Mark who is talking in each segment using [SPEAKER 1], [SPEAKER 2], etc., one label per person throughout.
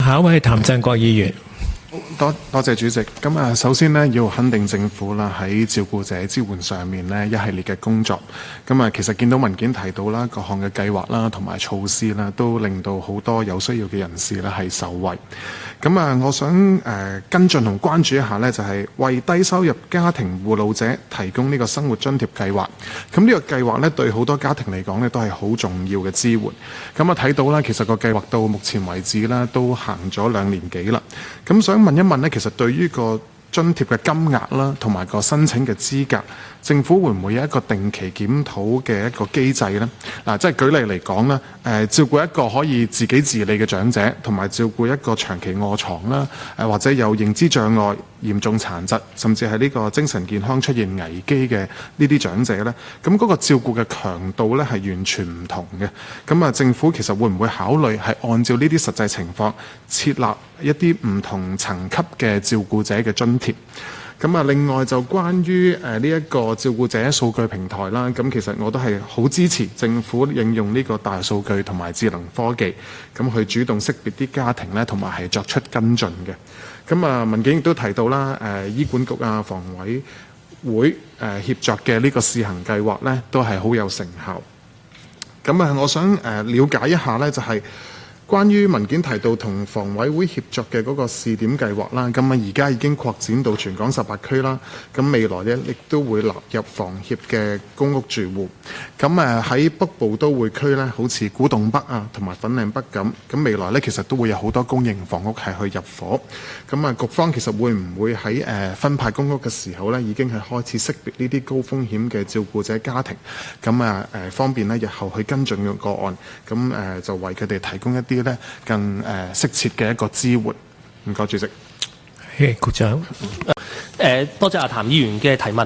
[SPEAKER 1] 下一位係譚振國議員。
[SPEAKER 2] 多謝主席。咁首先呢，要肯定政府啦喺照顧者支援上面呢一系列嘅工作。其實見到文件提到啦，各項嘅計劃啦同埋措施啦，都令到好多有需要嘅人士呢係受惠。我想跟進同關注一下呢，就係為低收入家庭護老者提供呢個生活津貼計劃。呢個計劃呢，對好多家庭嚟講呢，都係好重要嘅支援。睇到啦，其實個計劃到目前為止呢，都行咗2年幾啦。想問一問呢，其實對於個津貼嘅金額啦，同埋個申請嘅資格，政府會唔會有一個定期檢討嘅一個機制呢？即係舉例嚟講啦，照顧一個可以自己自理嘅長者，同埋照顧一個長期臥床啦，或者有認知障礙、嚴重殘疾，甚至係呢個精神健康出現危機嘅呢啲長者呢，嗰個照顧嘅強度呢係完全唔同嘅。政府其實會唔會考慮係按照呢啲實際情況設立一啲唔同層級嘅照顧者嘅津貼？另外就關於呢一個照顧者數據平台啦，其實我都係好支持政府應用呢個大數據同埋智能科技，去主動識別啲家庭呢，同埋係作出跟進嘅。文件亦都提到啦，醫管局啊、房委會協作嘅呢個試行計劃呢，都係好有成效。我想了解一下呢，就係關於文件提到同房委會協作嘅嗰個試點計劃啦，而家已經擴展到全港18區啦，未來呢亦都會納入房協嘅公屋住戶。喺北部都會區呢，好似古洞北啊同埋粉嶺北咁，未來呢其實都會有好多公營房屋係去入伙。局方其實會唔會喺分派公屋嘅時候呢，已經係開始識別呢啲高風險嘅照顧者家庭，方便呢日後去跟進嘅個案，就為佢哋提供一啲更適切嘅一個支援。唔該，主席。
[SPEAKER 1] 局長。
[SPEAKER 3] 多謝阿譚議員嘅提問。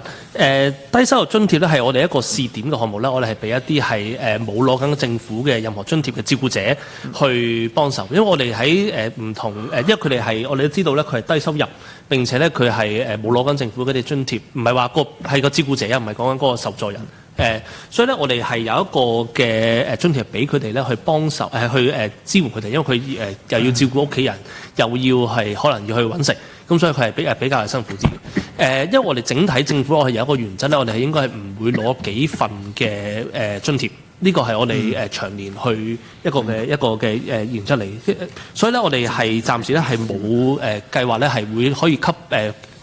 [SPEAKER 3] 低收入津貼咧係我哋一個試點嘅項目咧，我哋係俾一啲係冇攞緊政府嘅任何津貼嘅照顧者去幫手，因為我哋喺唔同因為佢哋係我哋都知道咧，佢係低收入，並且咧佢係冇攞緊政府嗰啲津貼，唔係話係個照顧者啊，唔係講緊嗰個受助人。所以咧，我哋係有一個嘅津貼俾佢哋咧去幫手去支援佢哋，因為佢又要照顧屋企人，又要係可能要去揾食，咁所以佢係比較係辛苦啲嘅。因為我哋整體政府我係有一個原則咧，我哋係應該係唔會攞幾份嘅津貼，呢個係我哋長年去一個嘅原則嚟。所以咧，我哋係暫時咧係冇計劃咧係會可以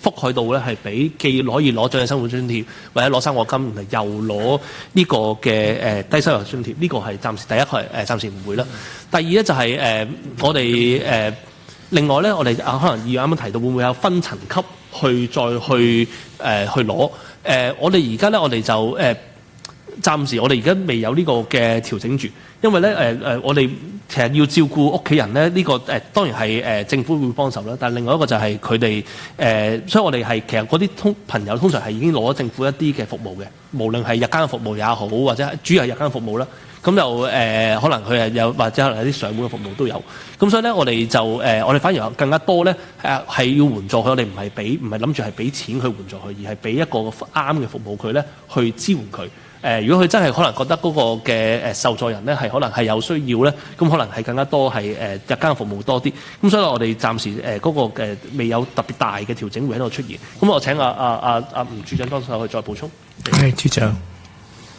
[SPEAKER 3] 覆蓋到咧係俾既可以攞長者生活津貼或者攞生果金，然後又攞呢個嘅低收入津貼，呢個係暫時第一個係暫時唔會啦。第二咧就係我哋另外咧，我哋可能議員啱啱提到會唔會有分層級去再去攞？我哋而家咧我哋就暫時我哋而家未有呢個嘅調整住，因為咧我哋其實要照顧屋企人咧，呢個當然係政府會幫手啦。但係另外一個就係佢哋所以我哋係其實嗰啲朋友通常係已經攞咗政府一啲嘅服務嘅，無論係日間服務也好，或者主要係日間服務啦。咁就可能佢係有或者可能有啲上門嘅服務都有。咁所以咧，我哋就我哋反而有更加多咧係要援助佢，我哋唔係諗住係俾錢去援助佢，而係俾一個啱嘅服務佢咧去支援佢。如果佢真係可能覺得嗰個嘅受助人咧係可能係有需要咧，咁可能係更加多係日間服務多啲。咁所以我哋暫時嗰個未有特別大嘅調整會喺度出現。咁我請吳處長當時去再補充。
[SPEAKER 1] 係，處長。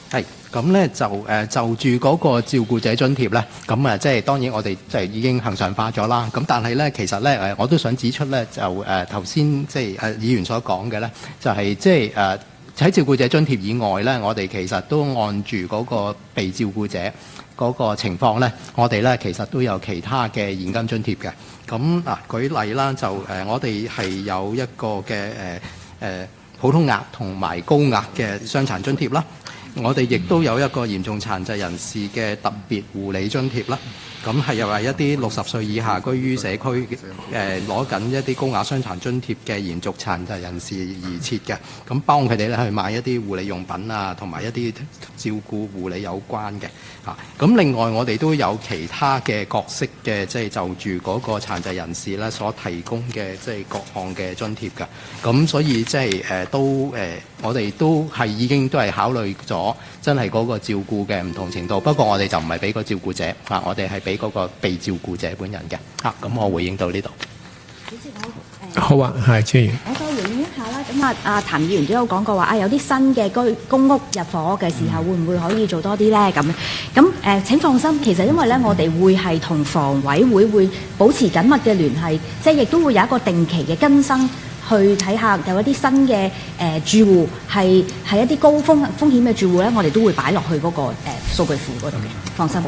[SPEAKER 4] 係咁咧，就住嗰個照顧者津貼咧，咁即係當然我哋即係已經恆常化咗啦。咁但係咧，其實咧我都想指出咧，就頭先即係議員所講嘅咧，就係即係喺照顧者津貼以外咧，我哋其實都按住嗰個被照顧者嗰個情況咧，我哋咧其實都有其他嘅現金津貼嘅。咁舉例啦，就我哋係有一個嘅普通額同埋高額嘅傷殘津貼啦。我哋亦都有一個嚴重殘疾人士嘅特別護理津貼啦。咁係又係一啲60歲以下居於社區攞緊一啲高額傷殘津貼嘅嚴重殘疾人士而設嘅，咁幫佢哋咧去買一啲護理用品啊，同埋一啲照顧護理有關嘅嚇。咁另外我哋都有其他嘅角色嘅，即係就住嗰個殘疾人士咧所提供嘅即係各項嘅津貼㗎。咁所以即係我哋都係已經都係考慮咗咗真係嗰個照顧嘅唔同程度。不過我哋就唔係俾個照顧者我哋係俾嗰個被照顧者本人嘅咁我回應到呢度。
[SPEAKER 1] 好啊，係朱議員。
[SPEAKER 5] 我再回應一下啦。咁阿譚議員都有講過話有啲新嘅公屋入伙嘅時候，會唔會可以做多啲咧？咁請放心，其實因為咧，我哋會係同房委會保持緊密嘅聯繫，即係亦都會有一個定期嘅更新，去睇下有一啲新嘅住戶係一啲高風險嘅住戶咧，我哋都會擺落去嗰個數據庫嗰度嘅。放心。